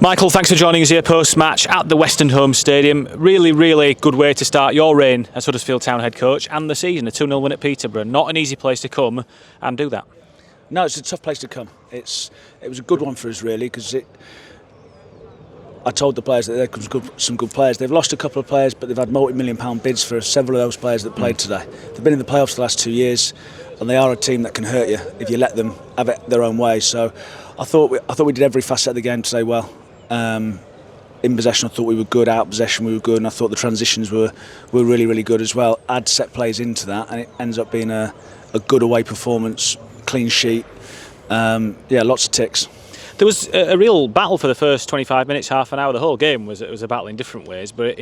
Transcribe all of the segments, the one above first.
Michael, thanks for joining us here post-match at the Western Home Stadium. Really good way to start your reign as Huddersfield Town head coach and the season, a 2-0 win at Peterborough. Not an easy place to come and do that. No, it's a tough place to come. It was a good one for us, really, because I told the players that there comes some good players. They've lost a couple of players, but they've had multi-million-pound bids for several of those players that played today. They've been in the playoffs the last 2 years, and they are a team that can hurt you if you let them have it their own way. So I thought we did every facet of the game today well. In possession, I thought we were good. Out of possession, we were good, and I thought the transitions were really good as well. Add set plays into that, and it ends up being a good away performance, clean sheet. Lots of ticks. There was a real battle for the first 25 minutes, half an hour. The whole game was a battle in different ways, but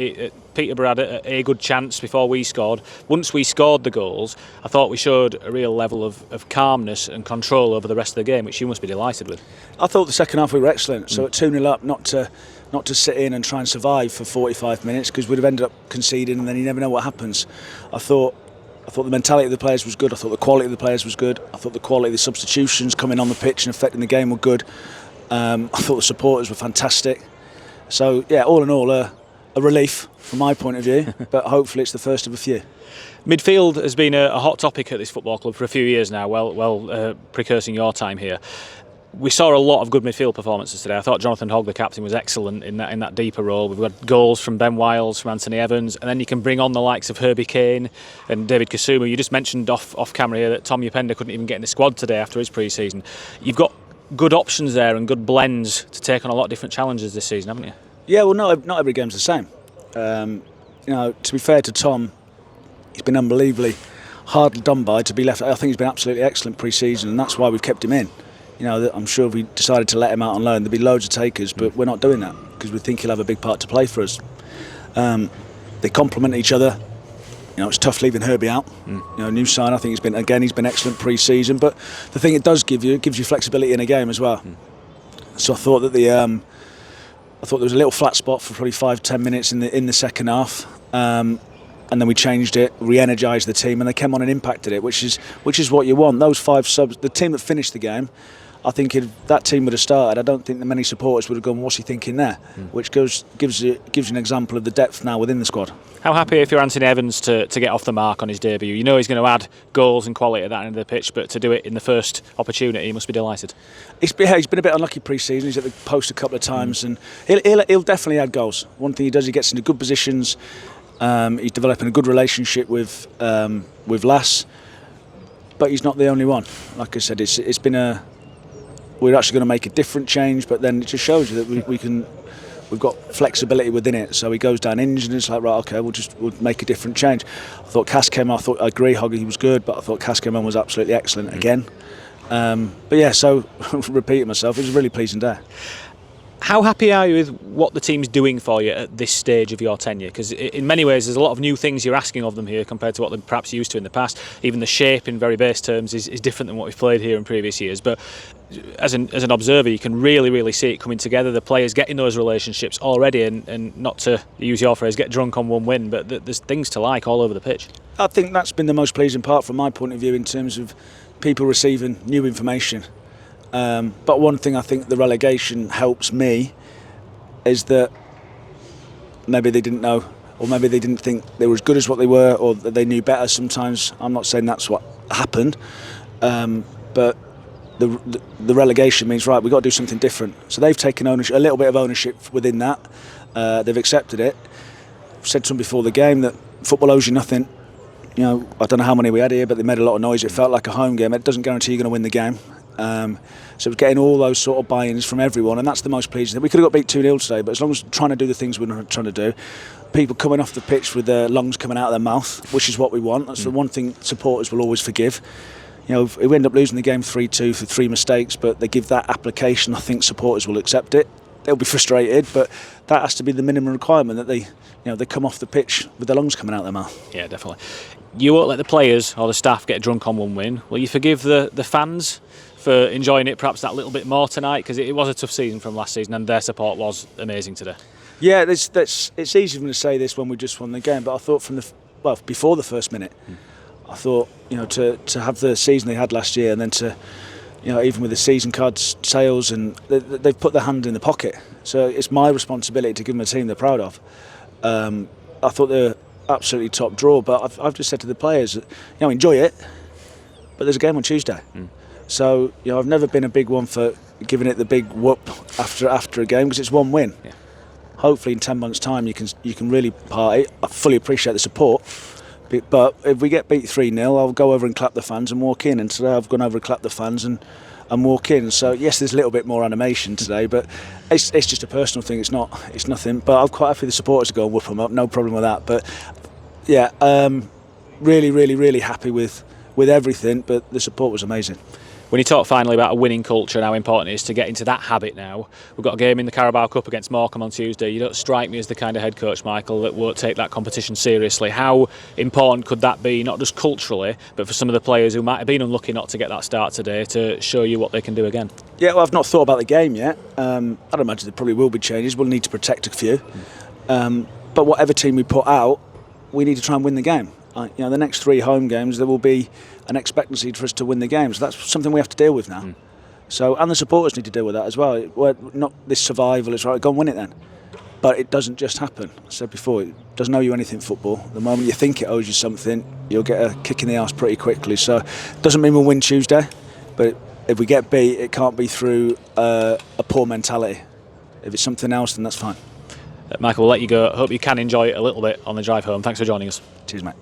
Peterborough had a good chance before we scored. Once we scored the goals, I thought we showed a real level of calmness and control over the rest of the game, which you must be delighted with. I thought the second half we were excellent. So at 2-0 up, not to sit in and try and survive for 45 minutes, because we'd have ended up conceding, and then you never know what happens. I thought the mentality of the players was good. I thought the quality of the players was good. I thought the quality of the substitutions coming on the pitch and affecting the game were good. I thought the supporters were fantastic. So, yeah, all in all, a relief from my point of view, but hopefully it's the first of a few. Midfield has been a hot topic at this football club for a few years now, precursing your time here. We saw a lot of good midfield performances today. I thought Jonathan Hogg, the captain, was excellent in that deeper role. We've got goals from Ben Wiles, from Anthony Evans, and then you can bring on the likes of Herbie Kane and David Kasuma. You just mentioned off camera here that Tom Upenda couldn't even get in the squad today after his pre-season. You've got good options there and good blends to take on a lot of different challenges this season, haven't you? Yeah, well, not every game's the same. To be fair to Tom, he's been unbelievably hard done by to be left. I think he's been absolutely excellent pre-season, and that's why we've kept him in. I'm sure if we decided to let him out on loan, there'd be loads of takers, but we're not doing that because we think he'll have a big part to play for us. They complement each other. It's tough leaving Herbie out. New sign. I think he's been excellent pre-season. But the thing it does give you, it gives you flexibility in a game as well. So I thought that there was a little flat spot for probably 5-10 minutes in the second half, and then we changed it, re-energised the team, and they came on and impacted it, which is what you want. Those 5 subs, the team that finished the game, I think if that team would have started, I don't think that many supporters would have gone, what's he thinking there? Which gives you an example of the depth now within the squad. How happy if you're Anthony Evans to get off the mark on his debut? You know he's going to add goals and quality at that end of the pitch, but to do it in the first opportunity, he must be delighted. He's been a bit unlucky pre-season. He's at the post a couple of times, and he'll definitely add goals. One thing he does, he gets into good positions. He's developing a good relationship with Lass, but he's not the only one. Like I said, it's been we're actually going to make a different change, but then it just shows you that we've got flexibility within it. So he goes down injured, and it's like, right, okay, we'll make a different change. I thought Cass came on. I agree, Hoggy was good, but I thought Cass came on was absolutely excellent again. So repeating myself, it was a really pleasing day. How happy are you with what the team's doing for you at this stage of your tenure? Because in many ways there's a lot of new things you're asking of them here compared to what they're perhaps used to in the past. Even the shape in very base terms is different than what we've played here in previous years. But as an observer, you can really see it coming together. The players getting those relationships already, and not to use your phrase, get drunk on one win, but there's things to like all over the pitch. I think that's been the most pleasing part from my point of view in terms of people receiving new information. But one thing I think the relegation helps me is that maybe they didn't know, or maybe they didn't think they were as good as what they were, or that they knew better sometimes. I'm not saying that's what happened, but the relegation means, right, we've got to do something different. So they've taken ownership, a little bit of ownership within that. They've accepted it. I've said to them before the game that football owes you nothing. I don't know how many we had here, but they made a lot of noise. It felt like a home game. It doesn't guarantee you're going to win the game. So we're getting all those sort of buy-ins from everyone, and that's the most pleasing. We could have got beat 2-0 today, but as long as we're trying to do the things we're trying to do, people coming off the pitch with their lungs coming out of their mouth, which is what we want. That's the one thing supporters will always forgive. If we end up losing the game 3-2 for 3 mistakes, but they give that application, I think supporters will accept it. They'll be frustrated, but that has to be the minimum requirement, that they come off the pitch with their lungs coming out of their mouth. Yeah, definitely. You won't let the players or the staff get drunk on one win. Will you forgive the fans for enjoying it perhaps that little bit more tonight? Because it was a tough season from last season, and their support was amazing today. Yeah, it's easy for me to say this when we just won the game, but I thought before the first minute, I thought to have the season they had last year, and then to even with the season cards sales, and they've put their hand in the pocket. So it's my responsibility to give them a team they're proud of. I thought they're absolutely top draw, but I've just said to the players, enjoy it, but there's a game on Tuesday. So I've never been a big one for giving it the big whoop after a game, because it's one win. Yeah. Hopefully in 10 months' time you can really party. I fully appreciate the support, but if we get beat 3-0, I'll go over and clap the fans and walk in. And today I've gone over and clapped the fans and walk in. So yes, there's a little bit more animation today, but it's just a personal thing. It's nothing. But I'm quite happy the supporters to go and whoop them up. No problem with that. But yeah, really, really, really happy with everything. But the support was amazing. When you talk finally about a winning culture and how important it is to get into that habit now, we've got a game in the Carabao Cup against Morecambe on Tuesday. You don't strike me as the kind of head coach, Michael, that won't take that competition seriously. How important could that be, not just culturally, but for some of the players who might have been unlucky not to get that start today, to show you what they can do again? Yeah, well, I've not thought about the game yet. I'd imagine there probably will be changes. We'll need to protect a few. But whatever team we put out, we need to try and win the game. The next 3 home games, there will be an expectancy for us to win the game. So that's something we have to deal with now. So, and the supporters need to deal with that as well. We're not this survival, it's right, go and win it then. But it doesn't just happen. I said before, it doesn't owe you anything, football. The moment you think it owes you something, you'll get a kick in the arse pretty quickly. So it doesn't mean we'll win Tuesday, but if we get beat, it can't be through a poor mentality. If it's something else, then that's fine. Michael, we'll let you go. Hope you can enjoy it a little bit on the drive home. Thanks for joining us. Cheers, mate.